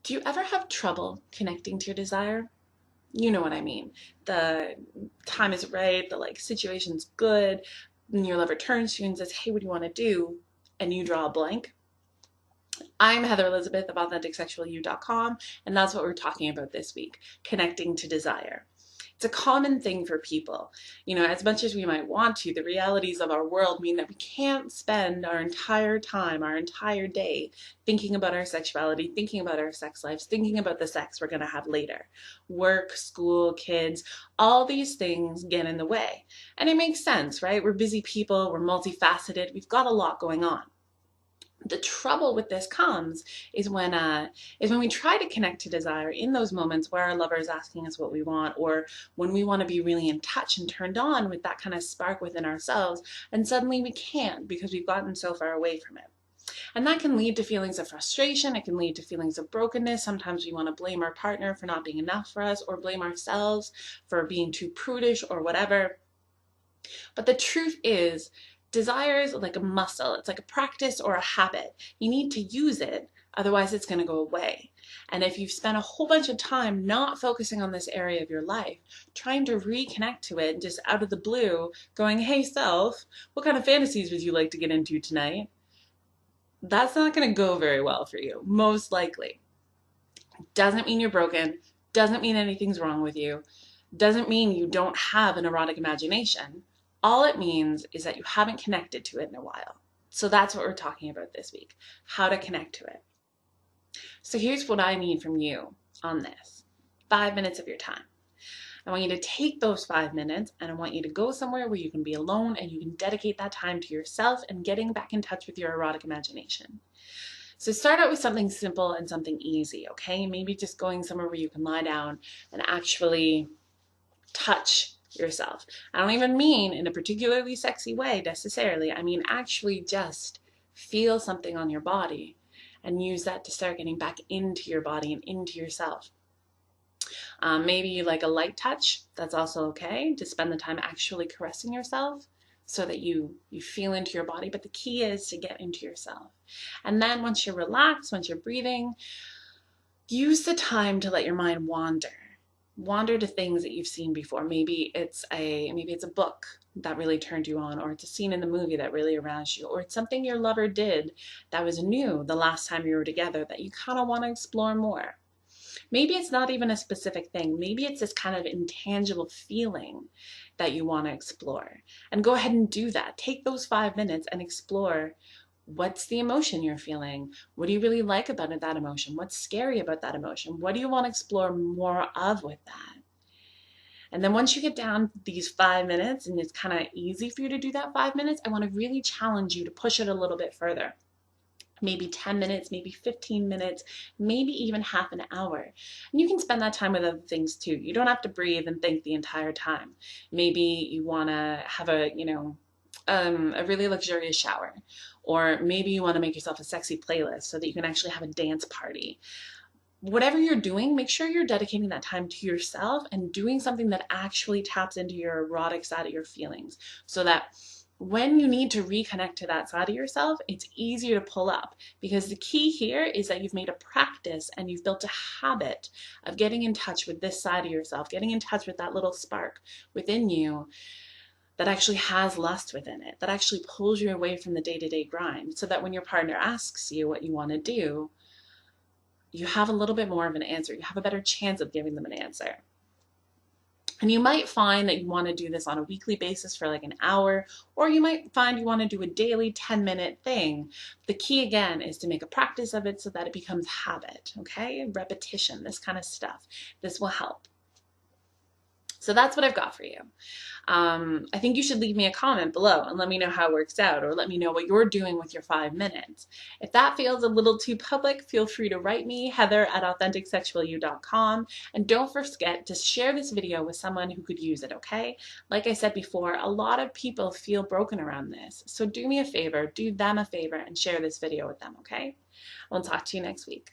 Do you ever have trouble connecting to your desire? You know what I mean. The time is right, the situation's good, and your lover turns to you and says, "Hey, what do you want to do?" And you draw a blank. I'm Heather Elizabeth of AuthenticSexualYou.com, and that's what we're talking about this week, connecting to desire. It's a common thing for people. As much as we might want to, the realities of our world mean that we can't spend our entire time, our entire day, thinking about our sexuality, thinking about our sex lives, thinking about the sex we're going to have later. Work, school, kids, all these things get in the way. And it makes sense, right? We're busy people, we're multifaceted, we've got a lot going on. The trouble with this comes is when we try to connect to desire in those moments where our lover is asking us what we want, or when we want to be really in touch and turned on with that kind of spark within ourselves, and suddenly we can't because we've gotten so far away from it. And that can lead to feelings of frustration. It can lead to feelings of brokenness. Sometimes we want to blame our partner for not being enough for us, or blame ourselves for being too prudish or whatever. But the truth is, desire is like a muscle. It's like a practice or a habit. You need to use it, otherwise it's going to go away. And if you've spent a whole bunch of time not focusing on this area of your life, trying to reconnect to it just out of the blue, going, "Hey self, what kind of fantasies would you like to get into tonight?" That's not going to go very well for you, most likely. Doesn't mean you're broken, doesn't mean anything's wrong with you, doesn't mean you don't have an erotic imagination. All it means is that you haven't connected to it in a while. So that's what we're talking about this week, how to connect to it. So here's what I need from you on this. 5 minutes of your time. I want you to take those 5 minutes and I want you to go somewhere where you can be alone and you can dedicate that time to yourself and getting back in touch with your erotic imagination. So start out with something simple and something easy, okay? Maybe just going somewhere where you can lie down and actually touch yourself. I don't even mean in a particularly sexy way necessarily. I mean actually just feel something on your body and use that to start getting back into your body and into yourself. Maybe you like a light touch. That's also okay. To spend the time actually caressing yourself so that you feel into your body. But the key is to get into yourself. And then once you're relaxed, once you're breathing, use the time to let your mind wander to things that you've seen before. Maybe it's a book that really turned you on, or it's a scene in the movie that really aroused you, or it's something your lover did that was new the last time you were together that you kind of want to explore more. Maybe it's not even a specific thing. Maybe it's this kind of intangible feeling that you want to explore. And go ahead and do that. Take those 5 minutes and explore. What's the emotion you're feeling? What do you really like about that emotion? What's scary about that emotion? What do you want to explore more of with that? And then once you get down these 5 minutes and it's kind of easy for you to do that 5 minutes, I want to really challenge you to push it a little bit further. Maybe 10 minutes, maybe 15 minutes, maybe even half an hour. And you can spend that time with other things too. You don't have to breathe and think the entire time. Maybe you want to have a really luxurious shower, or maybe you want to make yourself a sexy playlist so that you can actually have a dance party. Whatever you're doing, make sure you're dedicating that time to yourself and doing something that actually taps into your erotic side of your feelings, so that when you need to reconnect to that side of yourself, it's easier to pull up, because the key here is that you've made a practice and you've built a habit of getting in touch with this side of yourself, getting in touch with that little spark within you that actually has lust within it, that actually pulls you away from the day-to-day grind, so that when your partner asks you what you want to do, you have a little bit more of an answer. You have a better chance of giving them an answer. And you might find that you want to do this on a weekly basis for like an hour, or you might find you want to do a daily 10-minute thing. The key again is to make a practice of it so that it becomes habit, okay? Repetition, this kind of stuff. This will help. So that's what I've got for you. I think you should leave me a comment below and let me know how it works out, or let me know what you're doing with your 5 minutes. If that feels a little too public, feel free to write me, Heather at AuthenticSexualYou.com, and don't forget to share this video with someone who could use it, okay? Like I said before, a lot of people feel broken around this, so do me a favor, do them a favor, and share this video with them, okay? I'll talk to you next week.